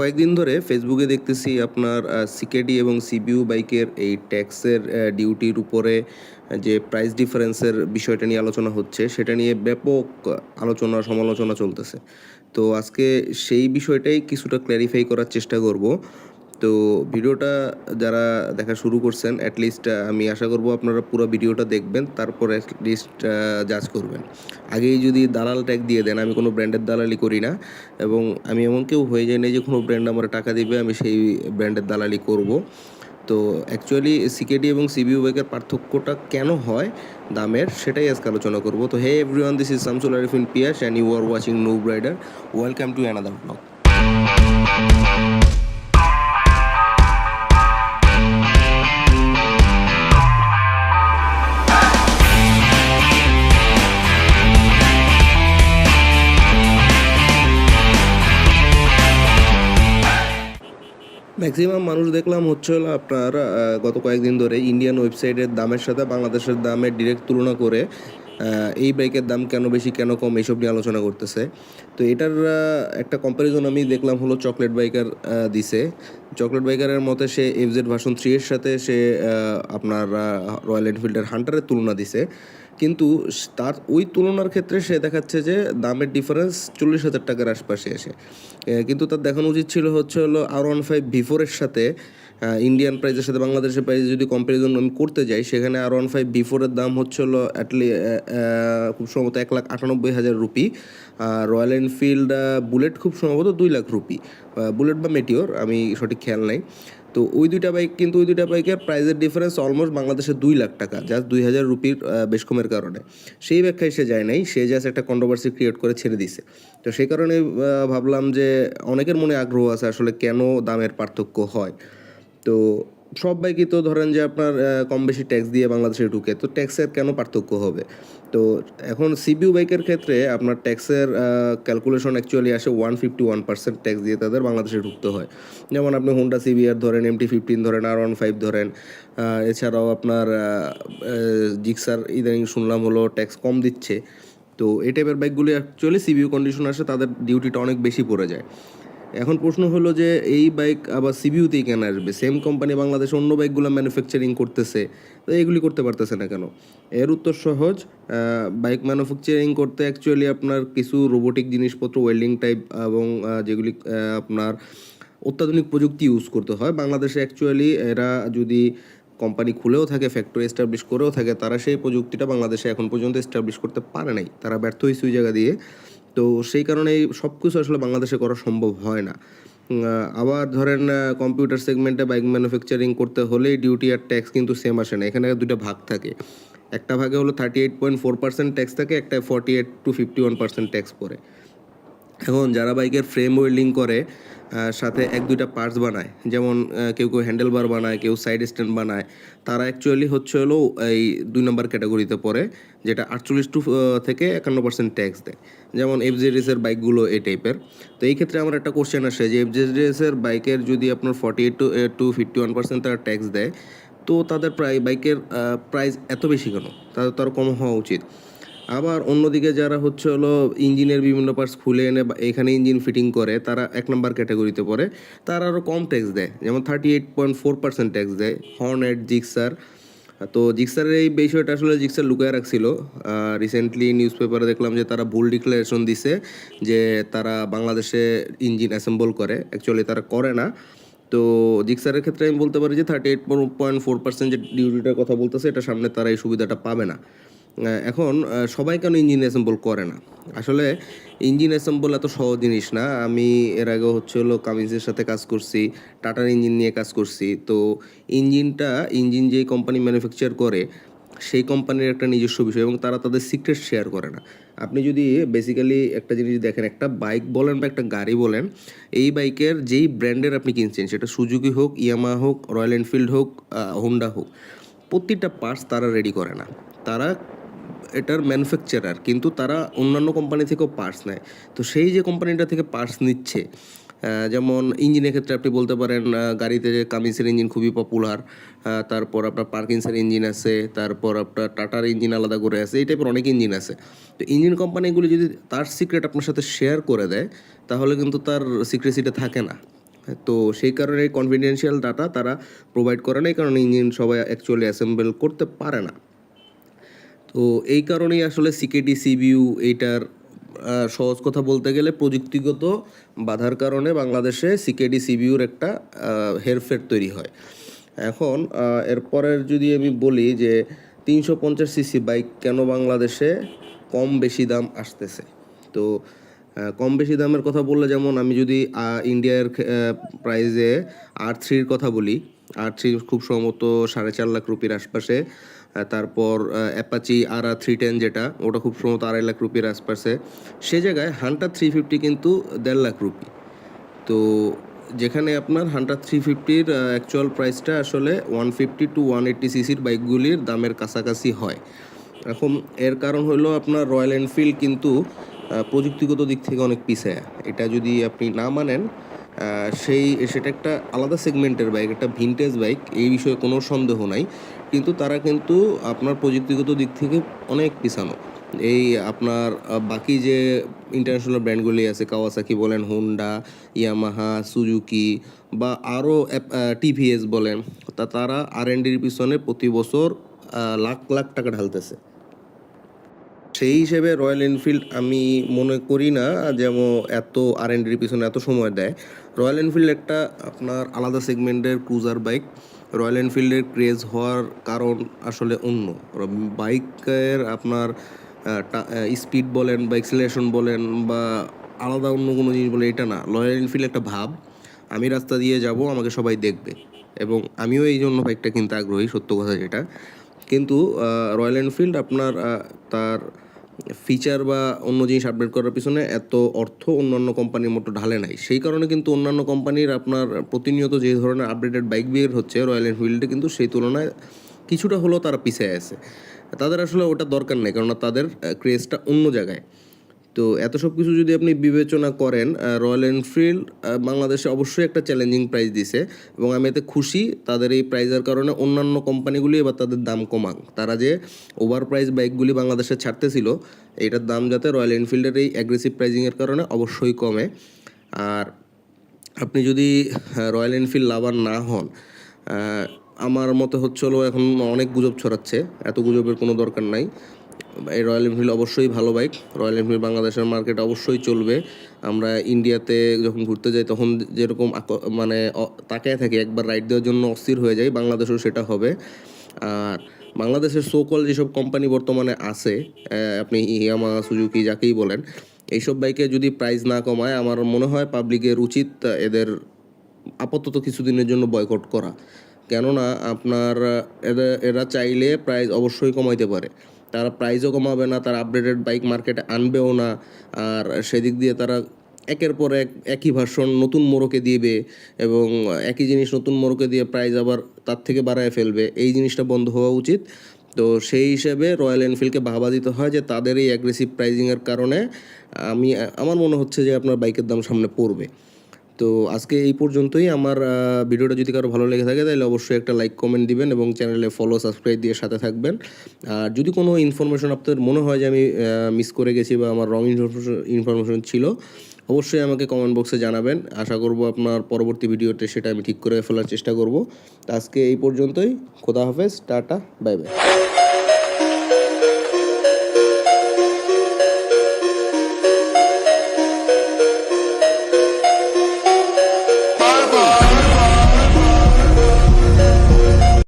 কয়েকদিন ধরে ফেসবুকে দেখতেছি আপনার সিকেডি এবং সিবিইউ বাইকের এই ট্যাক্সের ডিউটির উপরে যে প্রাইস ডিফারেন্সের বিষয়টা নিয়ে আলোচনা হচ্ছে, সেটা নিয়ে ব্যাপক আলোচনা সমালোচনা চলতেছে। তো আজকে সেই বিষয়টাই কিছুটা ক্ল্যারিফাই করার চেষ্টা করব। তো ভিডিওটা যারা দেখা শুরু করছেন, অ্যাটলিস্ট আমি আশা করব আপনারা পুরো ভিডিওটা দেখবেন, তারপর অ্যাটলিস্ট জাজ করবেন। আগেই যদি দালাল ট্যাগ দিয়ে দেন, আমি কোনো ব্র্যান্ডের দালালি করি না, এবং আমি এমন কেউ হয়ে যাই না যে কোনো ব্র্যান্ড আমার টাকা দিবে আমি সেই ব্র্যান্ডের দালালি করব। তো অ্যাকচুয়ালি সিকেডি এবং সিবিইউ বাইকের পার্থক্যটা কেন হয় দামের, সেটাই আজকে আলোচনা করব। তো hey everyone, this is Shamsul Arifin Piyas and you are watching noob rider. Welcome to another blog. Maximum মানুষ দেখলাম হলো আপনার গত কয়েকদিন ধরে ইন্ডিয়ান ওয়েবসাইটের দামের সাথে বাংলাদেশের দামের ডিরেক্ট তুলনা করে এই বাইকের দাম কেন বেশি কেন কম এইসব নিয়ে আলোচনা করতেছে। তো এটার একটা কম্প্যারিজন আমি দেখলাম হলো চকলেট বাইকার দিছে। চকলেট বাইকারের মতে সে এফজেড ভার্সন 3 এর সাথে সে আপনার রয়্যাল এনফিল্ডের হান্টারের তুলনা দিছে, কিন্তু তার ওই তুলনার ক্ষেত্রে সে দেখাচ্ছে যে দামের ডিফারেন্স 40,000 টাকার আশপাশে আসে। কিন্তু তার দেখানো উচিত ছিল হলো R15V4-এর সাথে ইন্ডিয়ান প্রাইসের সাথে বাংলাদেশের প্রাইস যদি কম্প্যারিজন আমি করতে যাই, সেখানে R15V4-এর দাম হলো খুব সম্ভবত 1,98,000 রুপি। রয়্যাল এনফিল্ড বুলেট খুব সম্ভবত 2 লাখ রুপি, বুলেট বা মেটিওর আমি সঠিক খেয়াল নাই। তো ওই দুইটা বাইকের প্রাইসের ডিফারেন্স অলমোস্ট বাংলাদেশে 2 লাখ টাকা, জাস্ট 2,000 রুপির বেশ কমের কারণে। সেই ব্যাখ্যায় সে যায় নাই, সে জাস্ট একটা কন্ট্রোভার্সি ক্রিয়েট করে ছেড়ে দিছে। তো সেই কারণে ভাবলাম যে অনেকের মনে আগ্রহ আছে আসলে কেন দামের পার্থক্য হয়। তো সব বাইকই তো ধরেন যে আপনার কম বেশি ট্যাক্স দিয়ে বাংলাদেশে ঢুকে, তো ট্যাক্সের কেন পার্থক্য হবে? তো এখন সিবিইউ বাইকের ক্ষেত্রে আপনার ট্যাক্সের ক্যালকুলেশন অ্যাকচুয়ালি আসে 151% ট্যাক্স দিয়ে তাদের বাংলাদেশে ঢুকতে হয়। যেমন আপনি হোন্ডা সিবিআর ধরেন, MT-15 ধরেন, R15 ধরেন, এছাড়াও আপনার জিক্সার ইদানিং শুনলাম হলো ট্যাক্স কম দিচ্ছে। তো এই টাইপের বাইকগুলি অ্যাকচুয়ালি সিবিইউ কন্ডিশন আসে, তাদের ডিউটিটা অনেক বেশি পড়ে যায়। এখন প্রশ্ন হলো যে এই বাইক আবার সিবিইউতেই কেন আসবে? সেম কোম্পানি বাংলাদেশে অন্য বাইকগুলো ম্যানুফ্যাকচারিং করতেছে, তো এইগুলি করতে পারতেছে না কেন? এর উত্তর সহজ। বাইক ম্যানুফ্যাকচারিং করতে অ্যাকচুয়ালি আপনার কিছু রোবোটিক জিনিসপত্র, ওয়েল্ডিং টাইপ এবং যেগুলি আপনার অত্যাধুনিক প্রযুক্তি ইউজ করতে হয়। বাংলাদেশে অ্যাকচুয়ালি এরা যদি কোম্পানি খুলেও থাকে, ফ্যাক্টরি এস্টাবলিশ করেও থাকে, তারা সেই প্রযুক্তিটা বাংলাদেশে এখন পর্যন্ত এস্টাবলিশ করতে পারে নাই, তারা ব্যর্থ হয়েছে ওই জায়গা দিয়ে। তো সেই কারণেই সব কিছু আসলে বাংলাদেশে করা সম্ভব হয় না। আবার ধরেন কম্পিউটার সেগমেন্টে বাইক ম্যানুফ্যাকচারিং করতে হলেই ডিউটি আর ট্যাক্স কিন্তু সেম আসে না, এখানে দুটো ভাগ থাকে। একটা ভাগে হলো 38.4% ট্যাক্স থাকে, একটা 48 to 51% ট্যাক্স পড়ে। এখন যারা বাইকের ফ্রেম ওয়েল্ডিং করে, সাথে 1-2টা পার্টস বানায়, যেমন কেউ হ্যান্ডেল বার বানায়, কেউ সাইড স্ট্যান্ড বানায়, তারা অ্যাকচুয়ালি হলো এই 2 নম্বর ক্যাটাগরিতে পড়ে, যেটা 48 থেকে 51% ট্যাক্স দেয়। যেমন এফজেডএসের বাইকগুলো এই টাইপের। তো এই ক্ষেত্রে আমার একটা কোশ্চেন আসে যে এফজেডএসের বাইকের যদি আপনার 48 to 51% তারা ট্যাক্স দেয়, তো তাদের বাইকের প্রাইস এত বেশি কেন? তাদের তো আরও কম হওয়া উচিত। আবার অন্যদিকে যারা হলো ইঞ্জিনের বিভিন্ন পার্টস খুলে এনে এখানে ইঞ্জিন ফিটিং করে, তারা 1 নম্বর ক্যাটাগরিতে পড়ে, তারা আরও কম ট্যাক্স দেয়, যেমন 38.4% ট্যাক্স দেয় হর্নেট, জিক্সার। তো জিক্সারের এই বিষয়টা আসলে জিক্সার লুকায় রাখছিল। রিসেন্টলি নিউজ পেপারে দেখলাম যে তারা ভুল ডিক্লারেশন দিছে যে তারা বাংলাদেশে ইঞ্জিন অ্যাসেম্বল করে, অ্যাকচুয়ালি তারা করে না। তো জিক্সারের ক্ষেত্রে আমি বলতে পারি যে 38.4% যে ডিউটিটার কথা বলতেছে, এটা সামনে তারা এই সুবিধাটা পাবে না। এখন সবাই কেন ইঞ্জিন অ্যাসেম্বল করে না? আসলে ইঞ্জিন অ্যাসেম্বল এত সহজ জিনিস না। আমি এর আগে হলো কামিন্সের সাথে কাজ করছি, টাটার ইঞ্জিন নিয়ে কাজ করছি। তো ইঞ্জিন যেই কোম্পানি ম্যানুফ্যাকচার করে, সেই কোম্পানির একটা নিজস্ব বিষয়, এবং তারা তাদের সিক্রেট শেয়ার করে না। আপনি যদি বেসিক্যালি একটা জিনিস দেখেন, একটা বাইক বলেন বা একটা গাড়ি বলেন, এই বাইকের যেই ব্র্যান্ডের আপনি কিনছেন, সেটা সুজুকি হোক, ইয়ামাহা হোক, রয়্যাল এনফিল্ড হোক, হোন্ডা হোক, প্রতিটা পার্টস তারা রেডি করে না। তারা এটার ম্যানুফ্যাকচারার, কিন্তু তারা অন্যান্য কোম্পানি থেকেও পার্টস নেয়। তো সেই যে কোম্পানিটা থেকে পার্টস নিচ্ছে, যেমন ইঞ্জিনের ক্ষেত্রে আপনি বলতে পারেন গাড়িতে যে কামিন্সের ইঞ্জিন খুবই পপুলার, তারপর আপনার পার্কিনসের ইঞ্জিন আছে, তারপর আপনার টাটার ইঞ্জিন আলাদা করে আছে, এই টাইপের অনেক ইঞ্জিন আছে। তো ইঞ্জিন কোম্পানিগুলি যদি তার সিক্রেট আপনার সাথে শেয়ার করে দেয়, তাহলে কিন্তু তার সিক্রেসিটা থাকে না। তো সেই কারণে কনফিডেন্সিয়াল ডাটা তারা প্রোভাইড করে না, এই কারণে ইঞ্জিন সবাই অ্যাকচুয়ালি অ্যাসেম্বল করতে পারে না। তো এই কারণেই আসলে সিকেডি সিবিইউ এইটার সহজ কথা বলতে গেলে প্রযুক্তিগত বাধার কারণে বাংলাদেশে সিকেডি সিবিইউর একটা হেরফের তৈরি হয়। এখন এরপরের যদি আমি বলি যে 350 সিসি বাইক কেন বাংলাদেশে কম বেশি দাম আসতেছে। তো কম বেশি দামের কথা বললে, যেমন আমি যদি ইন্ডিয়ার প্রাইজে R3-র কথা বলি, R3 খুব সম্ভবত 4.5 লাখ রুপির আশপাশে। তারপর অ্যাপাচি RR310 যেটা, ওটা খুব সম্ভবত 2.5 লাখ রুপির আশপাশে। সে জায়গায় হান্টার 350 কিন্তু 1.5 লাখ রুপি। তো যেখানে আপনার হান্টার 350-র অ্যাকচুয়াল প্রাইসটা আসলে 150 to 180 সিসির বাইকগুলির দামের কাছাকাছি হয়। এখন এর কারণ হলো আপনার রয়্যাল এনফিল্ড কিন্তু প্রযুক্তিগত দিক থেকে অনেক পিছায়া। এটা যদি আপনি না মানেন, সেটা একটা আলাদা সেগমেন্টের বাইক, একটা ভিনটেজ বাইক, এই বিষয়ে কোনো সন্দেহ নাই। কিন্তু তারা কিন্তু আপনার প্রযুক্তিগত দিক থেকে অনেক পিছানো। এই আপনার বাকি যে ইন্টারন্যাশনাল ব্র্যান্ডগুলি আছে, কাওয়াসাকি বলেন, হোন্ডা, ইয়ামাহা, সুজুকি বা আরও টিভিএস বলেন, তারা R&Dর পিছনে প্রতি বছর লাখ লাখ টাকা ঢালতেছে। সেই হিসেবে রয়্যাল এনফিল্ড আমি মনে করি না যেমন এত R&Dর পিছনে এত সময় দেয়। রয়্যাল এনফিল্ড একটা আপনার আলাদা সেগমেন্টের ক্রুজার বাইক। রয়্যাল এনফিল্ডের ক্রেজ হওয়ার কারণ আসলে অন্য। বাইকের আপনার স্পিড বলেন বা এক্সিলারেশন বলেন বা আলাদা অন্য কোনো জিনিস বলে, এটা না। রয়্যাল এনফিল্ড একটা ভাব, আমি রাস্তা দিয়ে যাব, আমাকে সবাই দেখবে, এবং আমিও এই জন্য বাইকটা কিনতে আগ্রহী, সত্য কথা যেটা। কিন্তু রয়্যাল এনফিল্ড আপনার তার ফিচার বা অন্য জিনিস আপডেট করার পিছনে এত অর্থ অন্যান্য কোম্পানির মতো ঢালে নাই। সেই কারণে কিন্তু অন্যান্য কোম্পানির আপনার প্রতিনিয়ত যে ধরনের আপডেটেড বাইক বের হচ্ছে, রয়্যাল এনফিল্ডে কিন্তু সেই তুলনায় কিছুটা হলেও তারা পিছিয়ে আছে। তাদের আসলে ওটা দরকার নেই, কেননা তাদের ক্রেজটা অন্য জায়গায়। তো এত সব কিছু যদি আপনি বিবেচনা করেন, রয়্যাল এনফিল্ড বাংলাদেশে অবশ্যই একটা চ্যালেঞ্জিং প্রাইস দিছে, এবং আমি এতে খুশি। তাদের এই প্রাইজের কারণে অন্যান্য কোম্পানিগুলি এবার তাদের দাম কমাক। তারা যে ওভার প্রাইস বাইকগুলি বাংলাদেশে ছাড়তেছিল, এটার দাম যাতে রয়্যাল এনফিল্ডের এই অ্যাগ্রেসিভ প্রাইজিংয়ের কারণে অবশ্যই কমে। আর আপনি যদি রয়্যাল এনফিল্ড লাভার না হন, আমার মতে হলো এখন অনেক গুজব ছড়াচ্ছে, এত গুজবের কোনো দরকার নাই। এই রয়্যাল এনফিল্ড অবশ্যই ভালো বাইক। রয়্যাল এনফিল্ড বাংলাদেশের মার্কেটে অবশ্যই চলবে। আমরা ইন্ডিয়াতে যখন ঘুরতে যাই তখন যেরকম মানে তাকায় থাকি, একবার রাইড দেওয়ার জন্য অস্থির হয়ে যাই, বাংলাদেশেও সেটা হবে। আর বাংলাদেশের সোকল যেসব কোম্পানি বর্তমানে আছে, আপনি ইয়ামাহা, সুজুকি যাকেই বলেন, এইসব বাইকে যদি প্রাইস না কমায়, আমার মনে হয় পাবলিকের উচিত এদের আপাতত কিছুদিনের জন্য বয়কট করা। কেননা আপনার এরা চাইলে প্রাইস অবশ্যই কমাইতে পারে। তারা প্রাইসও কমাবে না, তারা আপডেটেড বাইক মার্কেটে আনবেও না। আর সেদিক দিয়ে তারা একের পর একই ভার্সন নতুন মোড়কে দিবে, এবং একই জিনিস নতুন মোড়কে দিয়ে প্রাইস আবার তার থেকে বাড়ায় ফেলবে। এই জিনিসটা বন্ধ হওয়া উচিত। তো সেই হিসেবে রয়্যাল এনফিল্ডকে বাহবা দিতে হয় যে তাদের এই অ্যাগ্রেসিভ প্রাইজিংয়ের কারণে আমার মনে হচ্ছে যে আপনার বাইকের দাম সামনে পড়বে। তো আজকে এই পর্যন্তই। আমার ভিডিওটা যদি কারো ভালো লেগে থাকে তাহলে অবশ্যই একটা লাইক কমেন্ট দিবেন, এবং চ্যানেলে ফলো সাবস্ক্রাইব দিয়ে সাথে থাকবেন। আর যদি কোনো ইনফরমেশন আপনাদের মনে হয় যে আমি মিস করে গেছি বা আমার রং ইনফরমেশন ছিল, অবশ্যই আমাকে কমেন্ট বক্সে জানাবেন। আশা করব আপনার পরবর্তী ভিডিওতে সেটা আমি ঠিক করে ফেলার চেষ্টা করব। আজকে এই পর্যন্তই। খোদা হাফেজ, টাটা, বাই বাই।